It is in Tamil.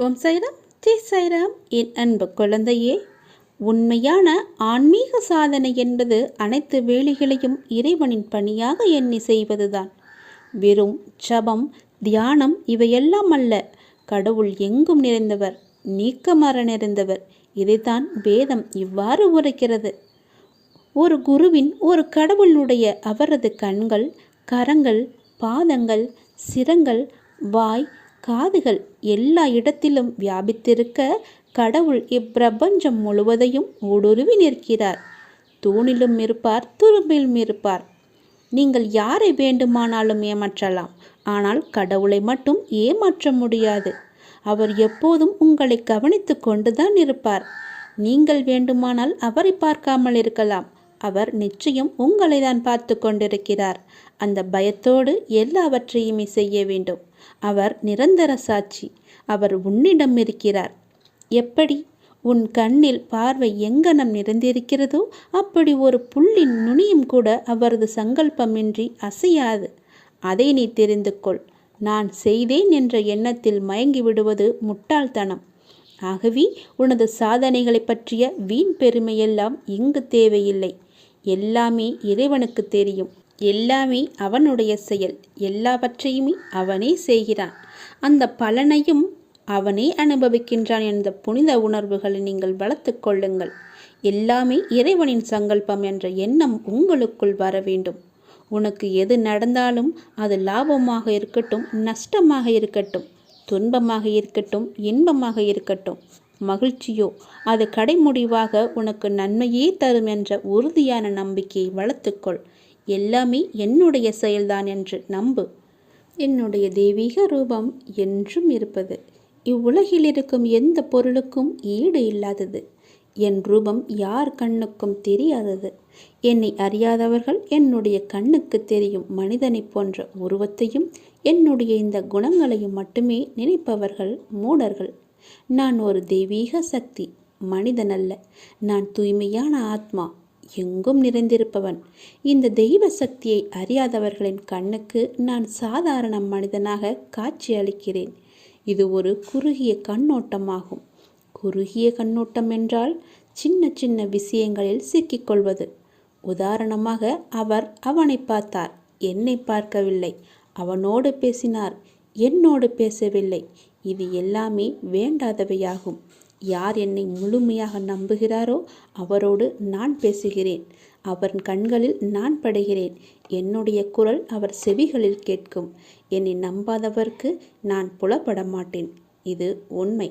ஓம் சாய்ராம், ஜெய் சாய்ராம். என் அன்பு குழந்தையே, உண்மையான ஆன்மீக சாதனை என்பது அனைத்து வேலைகளையும் இறைவனின் பணியாக எண்ணி செய்வதுதான். வெறும் ஜபம், தியானம் இவையெல்லாம் அல்ல. கடவுள் எங்கும் நிறைந்தவர், நீக்கமற நிறைந்தவர். இதைத்தான் வேதம் இவ்வாறு உரைக்கிறது. ஒரு குருவின், ஒரு கடவுளுடைய அவரது கண்கள், கரங்கள், பாதங்கள், சிரங்கள், வாய், காதுகள் எல்லா இடத்திலும் வியாபித்திருக்க கடவுள் இப்பிரபஞ்சம் முழுவதையும் ஊடுருவி நிற்கிறார். தூணிலும் இருப்பார், துரும்பிலும் இருப்பார். நீங்கள் யாரை வேண்டுமானாலும் ஏமாற்றலாம், ஆனால் கடவுளை மட்டும் ஏமாற்ற முடியாது. அவர் எப்போதும் உங்களை கவனித்து கொண்டுதான் இருப்பார். நீங்கள் வேண்டுமானால் அவரை பார்க்காமல் இருக்கலாம், அவர் நிச்சயம் உங்களை தான் பார்த்து கொண்டிருக்கிறார். அந்த பயத்தோடு எல்லாவற்றையுமே செய்ய வேண்டும். அவர் நிரந்தர சாட்சி. அவர் உன்னிடம் இருக்கிறார். எப்படி உன் கண்ணில் பார்வை எங்கனம் நிறைந்திருக்கிறதோ அப்படி ஒரு புள்ளின் நுனியும் கூட அவரது சங்கல்பமின்றி அசையாது. அதை நீ தெரிந்து கொள். நான் செய்தேன் என்ற எண்ணத்தில் மயங்கி விடுவது முட்டாள்தனம். ஆகவே உனது சாதனைகளை பற்றிய வீண் பெருமையெல்லாம் இங்கு தேவையில்லை. எல்லாமே இறைவனுக்கு தெரியும். எல்லாமே அவனுடைய செயல். எல்லாவற்றையுமே அவனே செய்கிறான். அந்த பலனையும் அவனே அனுபவிக்கின்றான் என்ற புனித உணர்வுகளை நீங்கள் வளர்த்து கொள்ளுங்கள். எல்லாமே இறைவனின் சங்கல்பம் என்ற எண்ணம் உங்களுக்குள் வர வேண்டும். உனக்கு எது நடந்தாலும் அது லாபமாக இருக்கட்டும், நஷ்டமாக இருக்கட்டும், துன்பமாக இருக்கட்டும், இன்பமாக இருக்கட்டும், மகிழ்ச்சியோ அது கடைமுடிவாக உனக்கு நன்மையே தரும் என்ற உறுதியான நம்பிக்கையை வளர்த்துக்கொள். எல்லாமே என்னுடைய செயல்தான் என்று நம்பு. என்னுடைய தெய்வீக ரூபம் என்றும் இருப்பது. இவ்வுலகில் இருக்கும் எந்த பொருளுக்கும் ஈடு இல்லாதது. என் ரூபம் யார் கண்ணுக்கும் தெரியாதது. என்னை அறியாதவர்கள் என்னுடைய கண்ணுக்கு தெரியும் மனிதனை போன்ற உருவத்தையும் என்னுடைய இந்த குணங்களையும் மட்டுமே நினைப்பவர்கள் மூடர்கள். நான் ஒரு தெய்வீக சக்தி, மனிதனல்ல. நான் தூய்மையான ஆத்மா, எங்கும் நிறைந்திருப்பவன். இந்த தெய்வ சக்தியை அறியாதவர்களின் கண்ணுக்கு நான் சாதாரண மனிதனாக காட்சி அளிக்கிறேன். இது ஒரு குறுகிய கண்ணோட்டமாகும். குறுகிய கண்ணோட்டம் என்றால் சின்ன சின்ன விஷயங்களில் சிக்கிக்கொள்வது. உதாரணமாக, அவர் அவனை பார்த்தார், என்னை பார்க்கவில்லை. அவனோடு பேசினார், என்னோடு பேசவில்லை. இது எல்லாமே வேண்டாதவையாகும். யார் என்னை முழுமையாக நம்புகிறாரோ அவரோடு நான் பேசுகிறேன். அவர் கண்களில் நான் படுகிறேன். என்னுடைய குரல் அவர் செவிகளில் கேட்கும். என்னை நம்பாதவர்க்கு நான் புலப்பட மாட்டேன். இது உண்மை.